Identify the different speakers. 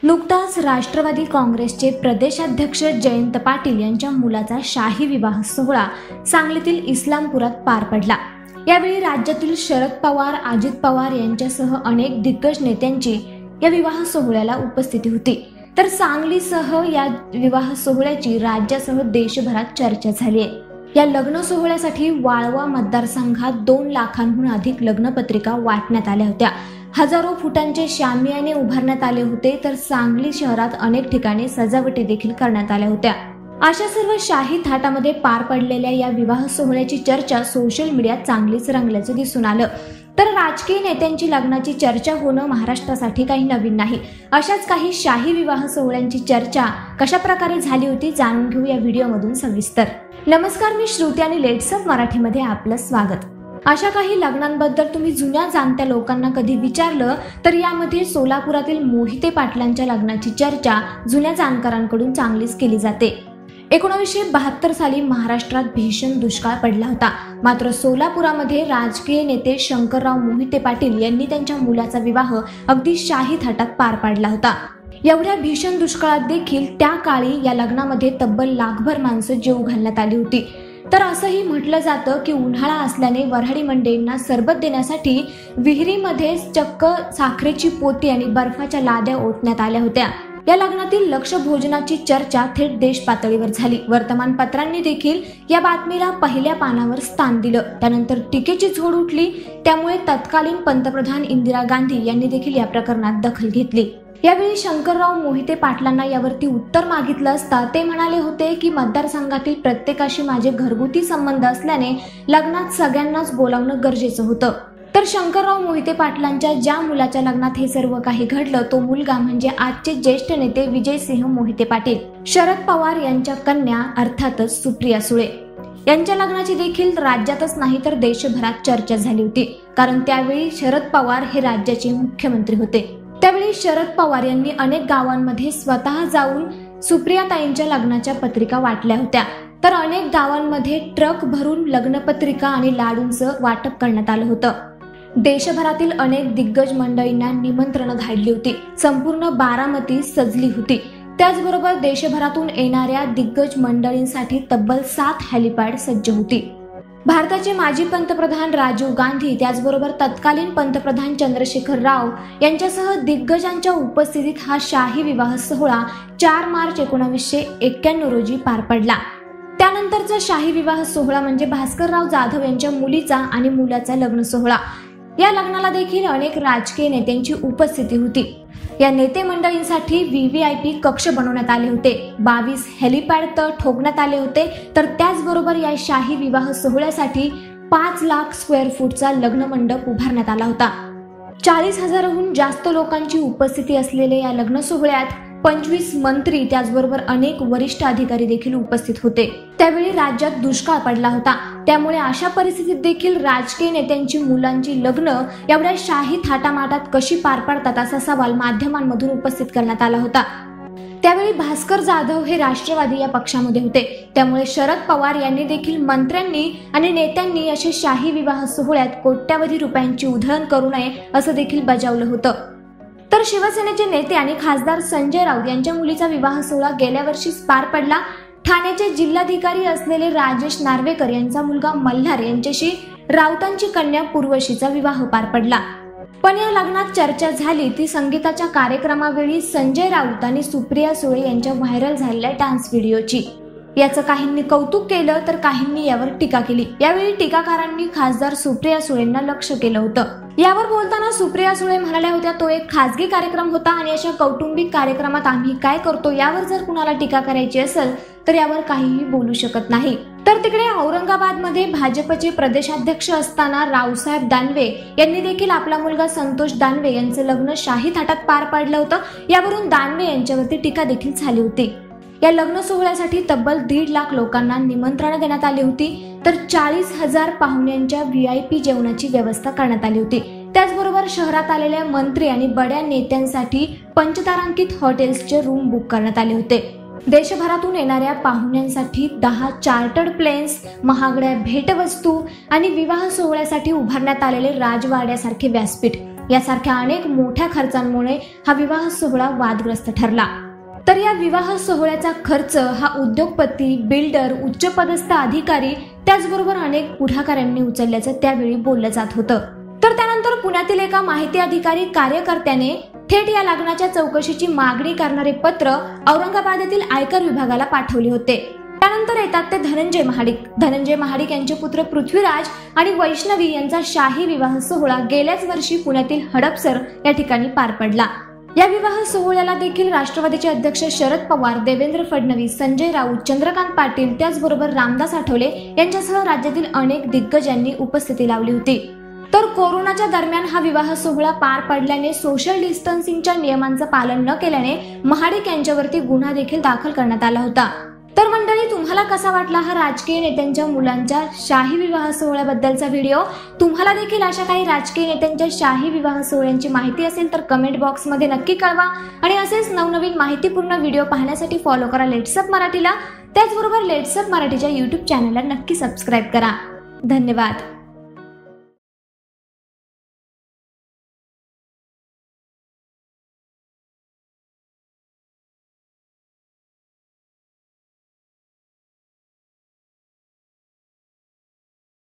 Speaker 1: नुकताच राष्ट्रवादी काँग्रेसचे प्रदेशाध्यक्ष जयंत पाटील यांच्या मुलाचा शाही विवाह सोहळा सांगलीतील इस्लामपुरात पार पडला। यावेळी राज्यातील शरद पवार, अजित पवार यांच्यासह अनेक दिग्गज नेत्यांची या विवाह सोहळ्याला उपस्थिती होती। तर सांगलीसह या विवाह सोहळ्याची राज्यासह देशभरात चर्चा झाली आहे। या लग्न सोहळ्यासाठी वाळवा मतदारसंघात 2 लाखांहून अधिक लग्नपत्रिका वाटण्यात आल्या होत्या। हजारो फुटांचे शामियाने उभारण्यात आले होते, तर सांगली शहरात अनेक ठिकाणी सजावटी देखील करण्यात आल्या होत्या। अशा सर्व शाही थाटामध्ये पार पडलेल्या या विवाह सोहळ्याची चर्चा सोशल मीडियात चांगलीच रंगल्याचे दिसून आलं। तर राजकीय नेत्यांची लग्नाची चर्चा होणं महाराष्ट्रासाठी काही नवीन नाही। अशाच काही शाही विवाह सोहळ्यांची चर्चा कशा प्रकारे झाली होती जाणून घेऊ या व्हिडिओमधून सविस्तर। नमस्कार, मी श्रुती आणि लेट्स अप मराठीमध्ये आपलं स्वागत। अशा काही लग्नांबद्दल तुम्ही जुन्या जाणत्या लोकांना कधी विचारलं तर यामध्ये सोलापुरातील मोहिते पाटलांच्या लग्नाची चर्चा जुन्या जाणकारांकडून चांगलीच केली जाते। 1972 साली महाराष्ट्रात भीषण दुष्काळ पडला होता, मात्र सोलापुरामध्ये राजकीय नेते शंकरराव मोहिते पाटील यांनी त्यांच्या मुलाचा विवाह अगदी शाही थाटात पार पाडला होता। एवढ्या भीषण दुष्काळात देखील त्या काळी या लग्नामध्ये तब्बल लाखभर माणसं जेव घालण्यात आली होती। तर असंही म्हटलं जातं की उन्हाळा असल्याने वऱ्हाडी मंडळींना सरबत देण्यासाठी विहिरीमध्ये चक्क साखरेची पोती आणि बर्फाच्या लाद्या ओतण्यात आल्या होत्या। या लग्नातील लक्ष भोजनाची चर्चा थेट देश पातळीवर झाली। वर्तमानपत्रांनी देखील या बातमीला पहिल्या पानावर स्थान दिलं। त्यानंतर टीकेची झोड उठली, त्यामुळे तत्कालीन पंतप्रधान इंदिरा गांधी यांनी देखील या प्रकरणात दखल घेतली। यावेळी शंकरराव मोहिते पाटलांना यावरती उत्तर मागितलं असता ते म्हणाले होते की मतदारसंघातील प्रत्येकाशी माझे घरगुती संबंध असल्याने लग्नात सगळ्यांनाच बोलावणं गरजेचं होतं। तर शंकरराव मोहिते पाटलांच्या ज्या मुलाच्या लग्नात हे सर्व काही घडलं तो मुलगा म्हणजे आजचे ज्येष्ठ नेते विजयसिंह मोहिते पाटील, शरद पवार यांच्या कन्या अर्थातच सुप्रिया सुळे यांच्या लग्नाची देखील राज्यातच नाही तर देशभरात चर्चा झाली होती। कारण त्यावेळी शरद पवार हे राज्याचे मुख्यमंत्री होते। त्यावेळी शरद पवार यांनी अनेक गावांमध्ये स्वतः जाऊन सुप्रियाताईंच्या लग्नाच्या पत्रिका वाटल्या होत्या। तर अनेक गावांमध्ये ट्रक भरून लग्नपत्रिका आणि लाडूंचं वाटप करण्यात आलं होतं। देशभरातील अनेक दिग्गज मंडळींना निमंत्रणं धाडली होती। संपूर्ण बारामती सजली होती। त्याचबरोबर देशभरातून येणाऱ्या दिग्गज मंडळींसाठी तब्बल 7 हेलिपॅड सज्ज होती। भारताचे माजी पंतप्रधान राजीव गांधी, त्याचबरोबर तत्कालीन पंतप्रधान चंद्रशेखर राव यांच्यासह दिग्गजांच्या उपस्थितीत हा शाही विवाह सोहळा 4 मार्च 1991 रोजी पार पडला। त्यानंतरचा शाही विवाह सोहळा म्हणजे भास्करराव जाधव यांच्या मुलीचा आणि मुलाचा लग्न सोहळा। या लग्नाला देखील अनेक राजकीय नेत्यांची उपस्थिती होती। या नेते मंडळींसाठी VVIP कक्ष बनवण्यात आले होते। 22 हेलिपॅड तर ठोकण्यात आले होते। तर त्याचबरोबर या शाही विवाह सोहळ्यासाठी 5 लाख स्क्वेअर फूटचा लग्न मंडप उभारण्यात आला होता। 40,000हून जास्त लोकांची उपस्थिती असलेल्या या लग्न सोहळ्यात 25 मंत्री त्याचबरोबर अनेक वरिष्ठ अधिकारी देखील उपस्थित होते। त्यावेळी राज्यात दुष्काळ पडला होता, त्यामुळे अशा परिस्थितीत देखील राजकीय नेत्यांची मुलांची लग्न एवढ्या शाही थाटामाटात कशी पार पडतात असा सवाल माध्यमांमधून उपस्थित करण्यात आला होता। त्यावेळी भास्कर जाधव हे राष्ट्रवादी या पक्षामध्ये होते, त्यामुळे शरद पवार यांनी देखील मंत्र्यांनी आणि नेत्यांनी असे शाही विवाह सोहळ्यात कोट्यावधी रुपयांची उधळण करू नये असं देखील बजावलं होतं। तर शिवसेनेचे नेते आणि खासदार संजय राऊत यांच्या मुलीचा विवाह सोहळा गेल्या वर्षीच पार पडला। ठाण्याचे जिल्हाधिकारी असलेले राजेश नार्वेकर यांचा मुलगा मल्हार यांच्याशी राऊतांची कन्या पूर्वशीचा विवाह पार पडला। पण या लग्नात चर्चा झाली ती संगीताच्या कार्यक्रमावेळी संजय राऊत आणि सुप्रिया सुळे यांच्या व्हायरल झालेल्या डान्स व्हिडिओची। याचं काहींनी कौतुक केलं तर काहींनी यावर टीका केली। यावेळी टीकाकारांनी खासदार सुप्रिया सुळेंना लक्ष केलं होतं। यावर बोलताना सुप्रिया सुळे म्हणाल्या होत्या तो एक खासगी कार्यक्रम होता आणि अशा कौटुंबिक कार्यक्रमात आम्ही काय करतो यावर जर कुणाला टीका करायची असेल तर यावर काहीही बोलू शकत नाही। तर तिकडे औरंगाबादमध्ये भाजपचे प्रदेशाध्यक्ष असताना रावसाहेब दानवे यांनी देखील आपला मुलगा संतोष दानवे यांचं लग्न शाही थाटात पार पाडलं होतं। यावरून दानवे यांच्यावरती टीका देखील झाली होती। या लग्न सोहळ्यासाठी तब्बल 1.5 लाख लोकांना निमंत्रण देण्यात आली होती। तर 40,000 पाहुण्यांच्या VIP जेवणाची व्यवस्था करण्यात आली होती। त्याचबरोबर शहरात आलेल्या मंत्री आणि बड्या नेत्यांसाठी पंचतारांकित हॉटेल्सचे रूम बुक करण्यात आले होते। देशभरातून येणाऱ्या पाहुण्यांसाठी 10 चार्टर्ड प्लेन्स, महागड्या भेटवस्तू आणि विवाह सोहळ्यासाठी उभारण्यात आलेले राजवाड्यासारखे व्यासपीठ यासारख्या अनेक मोठ्या खर्चांमुळे हा विवाह सोहळा वादग्रस्त ठरला। तर या विवाह सोहळ्याचा खर्च हा उद्योगपती, बिल्डर, उच्चपदस्थ अधिकारी त्याचबरोबर अनेक पुढाकारांनी उचलल्याचं त्यावेळी बोललं जात होतं। तर त्यानंतर पुण्यातील एका माहिती अधिकारी कार्यकर्त्याने थेट या लग्नाच्या चौकशीची मागणी करणारे पत्र औरंगाबाद येथील आयकर विभागाला पाठवले होते। त्यानंतर येतात ते धनंजय महाडिक यांचे पुत्र पृथ्वीराज आणि वैष्णवी यांचा शाही विवाह सोहळा गेल्याच वर्षी पुण्यातील हडपसर या ठिकाणी पार पडला। या विवाह सोहळ्याला देखील राष्ट्रवादीचे अध्यक्ष शरद पवार, देवेंद्र फडणवीस, संजय राऊत, चंद्रकांत पाटील त्याचबरोबर रामदास आठवले यांच्यासह राज्यातील अनेक दिग्गजांनी उपस्थिती लावली होती। तर कोरोनाच्या दरम्यान हा विवाह सोहळा पार पडल्याने सोशल डिस्टन्सिंगच्या नियमांचं पालन न केल्याने महाडिक यांच्यावरती गुन्हा देखील दाखल करण्यात आला होता। तर मंडळी, तुम्हाला कसा वाटला हा राजकीय नेत्यांच्या मुलांच्या शाही विवाह सोहळ्याबद्दलचा व्हिडिओ? तुम्हाला देखील अशा काही राजकीय नेत्यांच्या शाही विवाह सोहळ्यांची माहिती असेल तर कमेंट बॉक्समध्ये नक्की कळवा आणि असेच नवनवीन माहितीपूर्ण व्हिडिओ पाहण्यासाठी फॉलो करा लेट्सअप मराठीला। त्याचबरोबर लेट्सअप मराठीच्या YouTube चॅनलला नक्की सबस्क्राईब करा। धन्यवाद।